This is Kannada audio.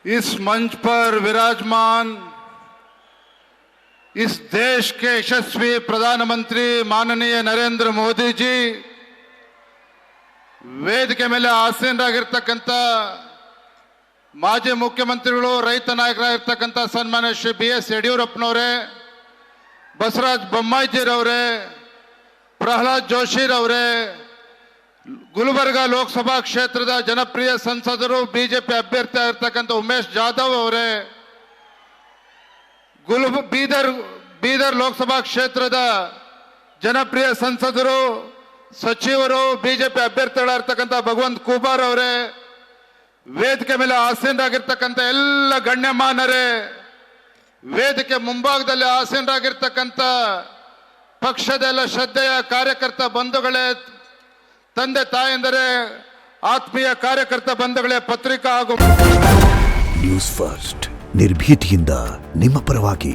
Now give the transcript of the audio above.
इस मंच पर विराजमान इस देश के यशस्वी प्रधानमंत्री माननीय नरेंद्र मोदी जी, ವೇದಿಕೆ ಮೇಲೆ ಆಸೀನರಾಗಿರ್ತಕ್ಕಂಥ ಮಾಜಿ ಮುಖ್ಯಮಂತ್ರಿಗಳು, ರೈತ ನಾಯಕರಾಗಿರ್ತಕ್ಕಂಥ ಸನ್ಮಾನ್ಯ ಶ್ರೀ BS ಯಡಿಯೂರಪ್ಪನವರೇ, ಬಸವರಾಜ ಬೊಮ್ಮಾಯಿಜಿರವರೇ, ಪ್ರಹ್ಲಾದ್ ಜೋಶಿರವರೇ, ಗುಲ್ಬರ್ಗ ಲೋಕಸಭಾ ಕ್ಷೇತ್ರದ ಜನಪ್ರಿಯ ಸಂಸದರು ಬಿಜೆಪಿ ಅಭ್ಯರ್ಥಿ ಆಗಿರ್ತಕ್ಕಂಥ ಉಮೇಶ್ ಜಾಧವ್ ಅವರೇ, ಬೀದರ್ ಲೋಕಸಭಾ ಕ್ಷೇತ್ರದ ಜನಪ್ರಿಯ ಸಂಸದರು ಸಚಿವರು ಬಿಜೆಪಿ ಅಭ್ಯರ್ಥಿಗಳಾಗಿರ್ತಕ್ಕಂಥ ಭಗವಂತ ಖೂಬಾರ್ ಅವರೇ, ವೇದಿಕೆ ಮೇಲೆ ಆಸೀನರಾಗಿರ್ತಕ್ಕಂಥ ಎಲ್ಲ ಗಣ್ಯಮಾನರೇ, ವೇದಿಕೆ ಮುಂಭಾಗದಲ್ಲಿ ಆಸೀನರಾಗಿರ್ತಕ್ಕಂಥ ಪಕ್ಷದ ಎಲ್ಲ ಶ್ರದ್ಧೆಯ ಕಾರ್ಯಕರ್ತ ಬಂಧುಗಳೇ, ತಂದೆ ತಾಯಂದರೇ, ಆತ್ಮೀಯ ಕಾರ್ಯಕರ್ತ ಬಂಧುಗಳೇ, ಪತ್ರಿಕಾ ಹಾಗೂ ನ್ಯೂಸ್ ಫಸ್ಟ್ ನಿರ್ಭೀತಿಯಿಂದ ನಿಮ್ಮ ಪರವಾಗಿ.